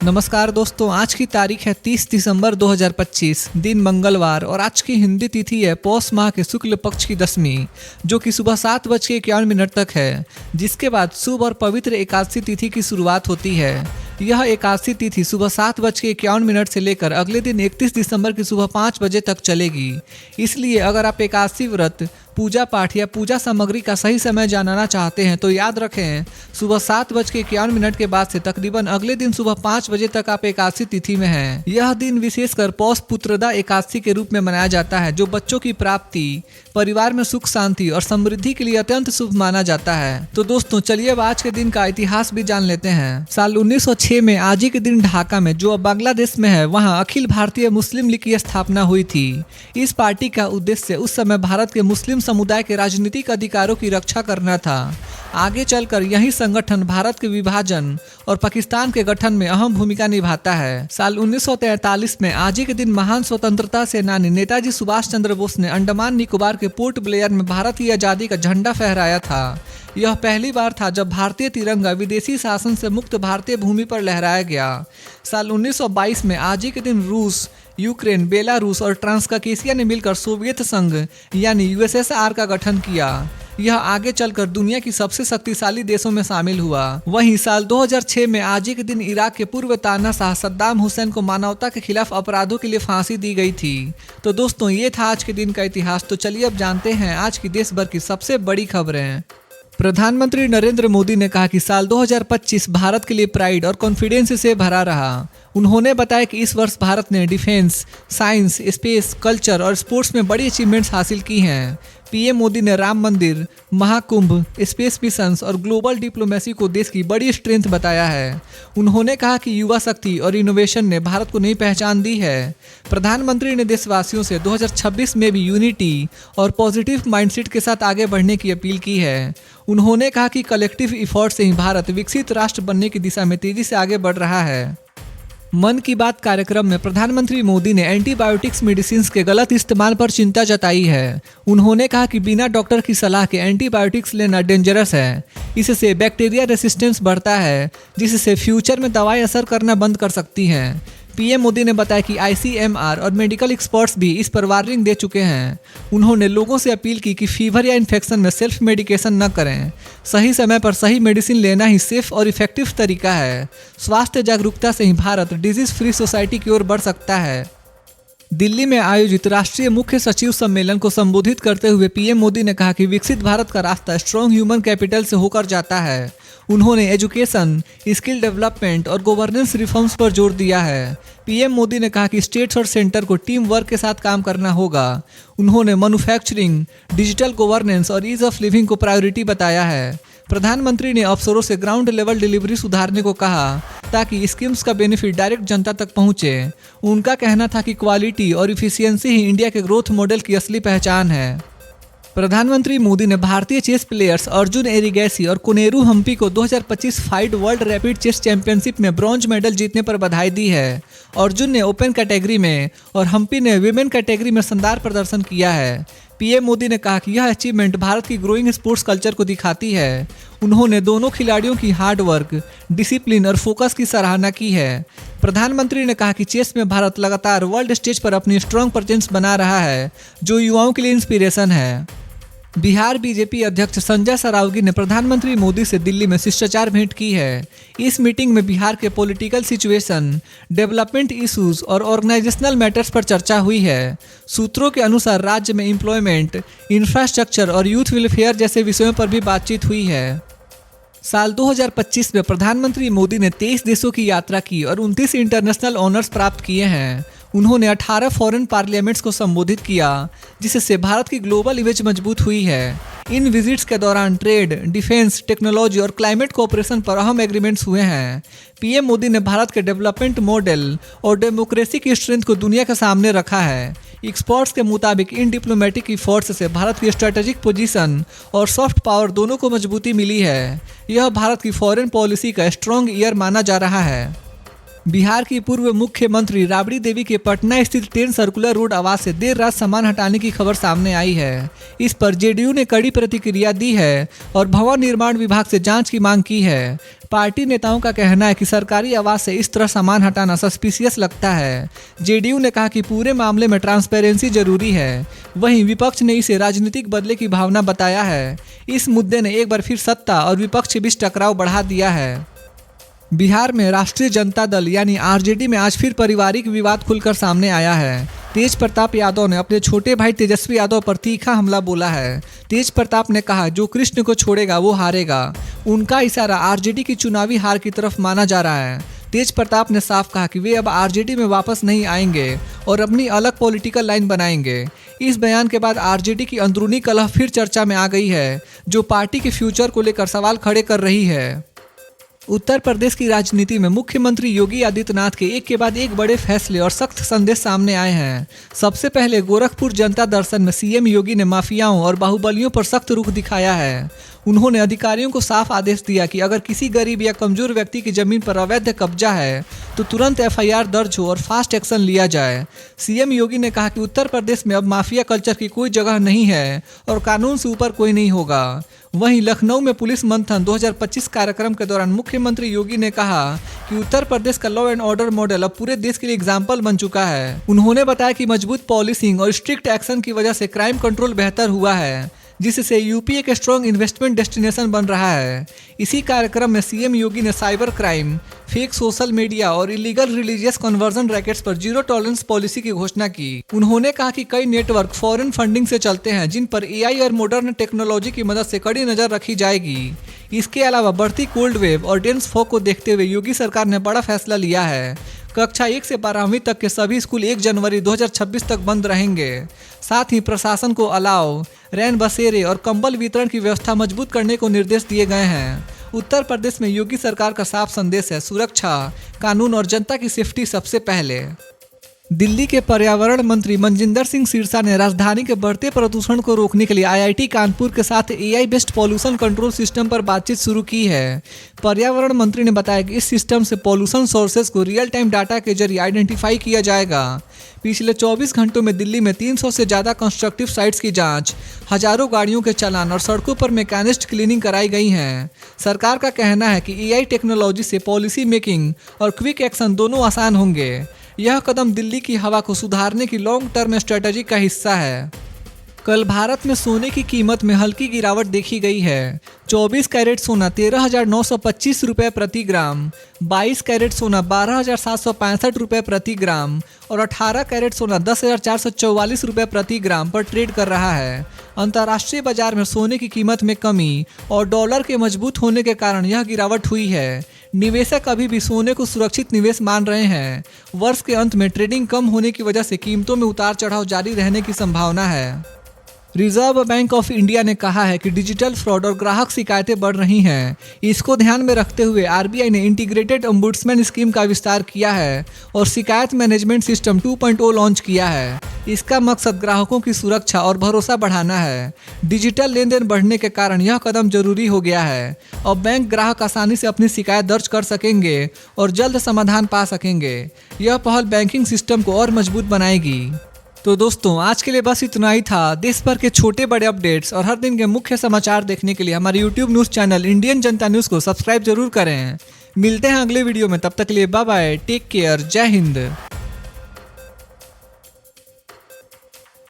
नमस्कार दोस्तों, आज की तारीख है 30 दिसंबर 2025, दिन मंगलवार और आज की हिंदी तिथि है पौष माह के शुक्ल पक्ष की दशमी, जो कि सुबह 7:51 तक है, जिसके बाद शुभ और पवित्र एकादशी तिथि की शुरुआत होती है। यह एकादशी तिथि सुबह 7:51 से लेकर अगले दिन 31 दिसंबर की सुबह 5 बजे तक चलेगी। इसलिए अगर आप एकादशी व्रत, पूजा पाठ या पूजा सामग्री का सही समय जानना चाहते हैं तो याद रखें, सुबह 7:51 के बाद से तकरीबन अगले दिन सुबह 5 बजे तक आप एकादशी तिथि में हैं। यह दिन विशेषकर पौष पुत्रदा एकादशी के रूप में मनाया जाता है, जो बच्चों की प्राप्ति, परिवार में सुख शांति और समृद्धि के लिए अत्यंत शुभ माना जाता है। तो दोस्तों चलिए अब आज के दिन का इतिहास भी जान लेते हैं। साल 1906 में आज ही के दिन ढाका में, जो अब बांग्लादेश में है, वहाँ अखिल भारतीय मुस्लिम लीग की स्थापना हुई थी। इस पार्टी का उद्देश्य उस समय भारत के मुस्लिम समुदाय के राजनीतिक अधिकारों की रक्षा करना था। आगे चलकर यही संगठन भारत के विभाजन और पाकिस्तान के गठन में अहम भूमिका निभाता है। साल 1943 में आज ही के दिन महान स्वतंत्रता सेनानी नेताजी सुभाष चंद्र बोस ने अंडमान निकोबार के पोर्ट ब्लेयर में भारत की आज़ादी का झंडा फहराया था। यह पहली बार था जब भारतीय तिरंगा विदेशी शासन से मुक्त भारतीय भूमि पर लहराया गया। साल 1922 में आज ही के दिन रूस, यूक्रेन, बेलारूस और ट्रांसकाकेशिया ने मिलकर सोवियत संघ यानी यूएसएसआर का गठन किया। यह आगे चलकर दुनिया की सबसे शक्तिशाली देशों में शामिल हुआ। वहीं साल 2006 में आज ही के दिन इराक के पूर्व तानाशाह सद्दाम हुसैन को मानवता के खिलाफ अपराधों के लिए फांसी दी गई थी। तो दोस्तों ये था आज के दिन का इतिहास। तो चलिए अब जानते हैं आज की देश भर की सबसे बड़ी खबरें। प्रधानमंत्री नरेंद्र मोदी ने कहा कि साल 2025 भारत के लिए प्राइड और कॉन्फिडेंस से भरा रहा। उन्होंने बताया कि इस वर्ष भारत ने डिफेंस, साइंस, स्पेस, कल्चर और स्पोर्ट्स में बड़ी अचीवमेंट्स हासिल की हैं। पीएम मोदी ने राम मंदिर, महाकुंभ, स्पेस मिशंस और ग्लोबल डिप्लोमेसी को देश की बड़ी स्ट्रेंथ बताया है। उन्होंने कहा कि युवा शक्ति और इनोवेशन ने भारत को नई पहचान दी है। प्रधानमंत्री ने देशवासियों से 2026 में भी यूनिटी और पॉजिटिव माइंडसेट के साथ आगे बढ़ने की अपील की है। उन्होंने कहा कि कलेक्टिव इफोर्ट से ही भारत विकसित राष्ट्र बनने की दिशा में तेजी से आगे बढ़ रहा है। मन की बात कार्यक्रम में प्रधानमंत्री मोदी ने एंटीबायोटिक्स मेडिसिन के गलत इस्तेमाल पर चिंता जताई है। उन्होंने कहा कि बिना डॉक्टर की सलाह के एंटीबायोटिक्स लेना डेंजरस है। इससे बैक्टीरिया रेसिस्टेंस बढ़ता है, जिससे फ्यूचर में दवाई असर करना बंद कर सकती हैं। पीएम मोदी ने बताया कि आईसीएमआर और मेडिकल एक्सपर्ट्स भी इस पर वार्निंग दे चुके हैं। उन्होंने लोगों से अपील की कि फीवर या इन्फेक्शन में सेल्फ मेडिकेशन न करें। सही समय पर सही मेडिसिन लेना ही सेफ और इफेक्टिव तरीका है। स्वास्थ्य जागरूकता से ही भारत डिजीज फ्री सोसाइटी की ओर बढ़ सकता है। दिल्ली में आयोजित राष्ट्रीय मुख्य सचिव सम्मेलन को संबोधित करते हुए पीएम मोदी ने कहा कि विकसित भारत का रास्ता स्ट्रॉन्ग ह्यूमन कैपिटल से होकर जाता है। उन्होंने एजुकेशन, स्किल डेवलपमेंट और गवर्नेंस रिफॉर्म्स पर जोर दिया है। पीएम मोदी ने कहा कि स्टेट्स और सेंटर को टीम वर्क के साथ काम करना होगा। उन्होंने मैन्युफैक्चरिंग, डिजिटल गवर्नेंस और ईज ऑफ लिविंग को प्रायोरिटी बताया है। प्रधानमंत्री ने अफसरों से ग्राउंड लेवल डिलीवरी सुधारने को कहा ताकि स्कीम्स का बेनिफिट डायरेक्ट जनता तक पहुंचे। उनका कहना था कि क्वालिटी और इफिशियंसी ही इंडिया के ग्रोथ मॉडल की असली पहचान है। प्रधानमंत्री मोदी ने भारतीय चेस प्लेयर्स अर्जुन एरिगैसी और कोनेरू हम्पी को 2025 FIDE world rapid chess championship में ब्रॉन्ज मेडल जीतने पर बधाई दी है। अर्जुन ने ओपन कैटेगरी में और हम्पी ने विमेन कैटेगरी में शानदार प्रदर्शन किया है। पीएम मोदी ने कहा कि यह अचीवमेंट भारत की ग्रोइंग स्पोर्ट्स कल्चर को दिखाती है। उन्होंने दोनों खिलाड़ियों की हार्ड वर्क, डिसिप्लिन और फोकस की सराहना की है। प्रधानमंत्री ने कहा कि चेस में भारत लगातार वर्ल्ड स्टेज पर अपनी स्ट्रॉन्ग प्रेजेंस बना रहा है, जो युवाओं के लिए इंस्पिरेशन है। बिहार बीजेपी अध्यक्ष संजय सरावगी ने प्रधानमंत्री मोदी से दिल्ली में शिष्टाचार भेंट की है। इस मीटिंग में बिहार के पॉलिटिकल सिचुएशन, डेवलपमेंट इश्यूज और ऑर्गेनाइजेशनल मैटर्स पर चर्चा हुई है। सूत्रों के अनुसार राज्य में एम्प्लॉयमेंट, इंफ्रास्ट्रक्चर और यूथ वेलफेयर जैसे विषयों पर भी बातचीत हुई है। साल 2025 में प्रधानमंत्री मोदी ने 23 देशों की यात्रा की और 29 इंटरनेशनल ऑनर्स प्राप्त किए हैं। उन्होंने 18 फॉरेन पार्लियामेंट्स को संबोधित किया, जिससे भारत की ग्लोबल इमेज मजबूत हुई है। इन विजिट्स के दौरान ट्रेड, डिफेंस, टेक्नोलॉजी और क्लाइमेट कोऑपरेशन पर अहम एग्रीमेंट्स हुए हैं। पीएम मोदी ने भारत के डेवलपमेंट मॉडल और डेमोक्रेसी की स्ट्रेंथ को दुनिया के सामने रखा है। एक्सपर्ट्स के मुताबिक इन डिप्लोमेटिक एफर्ट्स से भारत की स्ट्रेटेजिक पोजीशन और सॉफ्ट पावर दोनों को मजबूती मिली है। यह भारत की फॉरेन पॉलिसी का स्ट्रॉन्ग ईयर माना जा रहा है। बिहार की पूर्व मुख्यमंत्री राबड़ी देवी के पटना स्थित 10 सर्कुलर रोड आवास से देर रात सामान हटाने की खबर सामने आई है। इस पर जेडीयू ने कड़ी प्रतिक्रिया दी है और भवन निर्माण विभाग से जांच की मांग की है। पार्टी नेताओं का कहना है कि सरकारी आवास से इस तरह सामान हटाना सस्पिशियस लगता है। जेडीयू ने कहा कि पूरे मामले में ट्रांसपेरेंसी जरूरी है। वहीं विपक्ष ने इसे राजनीतिक बदले की भावना बताया है। इस मुद्दे ने एक बार फिर सत्ता और विपक्ष के बीच टकराव बढ़ा दिया है। बिहार में राष्ट्रीय जनता दल यानी आरजेडी में आज फिर पारिवारिक विवाद खुलकर सामने आया है। तेज प्रताप यादव ने अपने छोटे भाई तेजस्वी यादव पर तीखा हमला बोला है। तेज प्रताप ने कहा, जो कृष्ण को छोड़ेगा वो हारेगा। उनका इशारा आरजेडी की चुनावी हार की तरफ माना जा रहा है। तेज प्रताप ने साफ कहा कि वे अब आरजेडी में वापस नहीं आएंगे और अपनी अलग पॉलिटिकल लाइन बनाएंगे। इस बयान के बाद आरजेडी की अंदरूनी कलह फिर चर्चा में आ गई है, जो पार्टी के फ्यूचर को लेकर सवाल खड़े कर रही है। उत्तर प्रदेश की राजनीति में मुख्यमंत्री योगी आदित्यनाथ के एक के बाद एक बड़े फैसले और सख्त संदेश सामने आए हैं। सबसे पहले गोरखपुर जनता दर्शन में सीएम योगी ने माफियाओं और बाहुबलियों पर सख्त रुख दिखाया है। उन्होंने अधिकारियों को साफ आदेश दिया कि अगर किसी गरीब या कमजोर व्यक्ति की जमीन पर अवैध कब्जा है तो तुरंत एफआईआर दर्ज हो और फास्ट एक्शन लिया जाए। सीएम योगी ने कहा कि उत्तर प्रदेश में अब माफिया कल्चर की कोई जगह नहीं है और कानून से ऊपर कोई नहीं होगा। वहीं लखनऊ में पुलिस मंथन 2025 कार्यक्रम के दौरान मुख्यमंत्री योगी ने कहा कि उत्तर प्रदेश का लॉ एंड ऑर्डर मॉडल अब पूरे देश के लिए एग्जाम्पल बन चुका है। उन्होंने बताया कि मजबूत पॉलिसिंग और स्ट्रिक्ट एक्शन की वजह से क्राइम कंट्रोल बेहतर हुआ है, जिससे यूपी एक स्ट्रॉन्ग इन्वेस्टमेंट डेस्टिनेशन बन रहा है। इसी कार्यक्रम में सीएम योगी ने cyber crime, fake social media और इलीगल रिलीजियस कन्वर्जन रैकेट्स पर जीरो टॉलरेंस पॉलिसी की घोषणा की। उन्होंने कहा कि कई नेटवर्क फॉरेन फंडिंग से चलते हैं, जिन पर एआई और मॉडर्न टेक्नोलॉजी की मदद से कड़ी नजर रखी जाएगी। इसके अलावा बढ़ती कोल्ड वेव और डेंस फॉग को देखते हुए योगी सरकार ने बड़ा फैसला लिया है। कक्षा 1 से 12वीं तक के सभी स्कूल 1 जनवरी 2026 तक बंद रहेंगे। साथ ही प्रशासन को अलाव, रैन बसेरे और कंबल वितरण की व्यवस्था मजबूत करने को निर्देश दिए गए हैं। उत्तर प्रदेश में योगी सरकार का साफ संदेश है, सुरक्षा, कानून और जनता की सेफ्टी सबसे पहले। दिल्ली के पर्यावरण मंत्री मनजिंदर सिंह सिरसा ने राजधानी के बढ़ते प्रदूषण को रोकने के लिए आईआईटी कानपुर के साथ AI based pollution control system पर बातचीत शुरू की है। पर्यावरण मंत्री ने बताया कि इस सिस्टम से पॉल्यूशन सोर्सेज को रियल टाइम डाटा के जरिए आइडेंटिफाई किया जाएगा। पिछले 24 घंटों में दिल्ली में 300 से ज़्यादा कंस्ट्रक्टिव साइट्स की जांच, हजारों गाड़ियों के चालान और सड़कों पर मैकेनिस्ट क्लीनिंग कराई गई हैं। सरकार का कहना है कि एआई टेक्नोलॉजी से पॉलिसी मेकिंग और क्विक एक्शन दोनों आसान होंगे। यह कदम दिल्ली की हवा को सुधारने की लॉन्ग टर्म स्ट्रेटजी का हिस्सा है। कल भारत में सोने की कीमत में हल्की गिरावट देखी गई है। 24 कैरेट सोना 13,925 रुपये प्रति ग्राम, 22 कैरेट सोना 12,765 रुपये प्रति ग्राम और 18 कैरेट सोना 10,444 रुपये प्रति ग्राम पर ट्रेड कर रहा है। अंतर्राष्ट्रीय बाजार में सोने की कीमत में कमी और डॉलर के मजबूत होने के कारण यह गिरावट हुई है। निवेशक अभी भी सोने को सुरक्षित निवेश मान रहे हैं। वर्ष के अंत में ट्रेडिंग कम होने की वजह से कीमतों में उतार चढ़ाव जारी रहने की संभावना है। रिजर्व बैंक ऑफ इंडिया ने कहा है कि डिजिटल फ्रॉड और ग्राहक शिकायतें बढ़ रही हैं। इसको ध्यान में रखते हुए आरबीआई ने इंटीग्रेटेड ओम्बुड्समैन स्कीम का विस्तार किया है और शिकायत मैनेजमेंट सिस्टम 2.0 लॉन्च किया है। इसका मकसद ग्राहकों की सुरक्षा और भरोसा बढ़ाना है। डिजिटल लेन देन बढ़ने के कारण यह कदम जरूरी हो गया है। अब बैंक ग्राहक आसानी से अपनी शिकायत दर्ज कर सकेंगे और जल्द समाधान पा सकेंगे। यह पहल बैंकिंग सिस्टम को और मजबूत बनाएगी। तो दोस्तों, आज के लिए बस इतना ही था। देश भर के छोटे बड़े अपडेट्स और हर दिन के मुख्य समाचार देखने के लिए हमारे YouTube न्यूज़ चैनल इंडियन जनता न्यूज़ को सब्सक्राइब जरूर करें। मिलते हैं अगले वीडियो में, तब तक के लिए बाय बाय, टेक केयर, जय हिंद।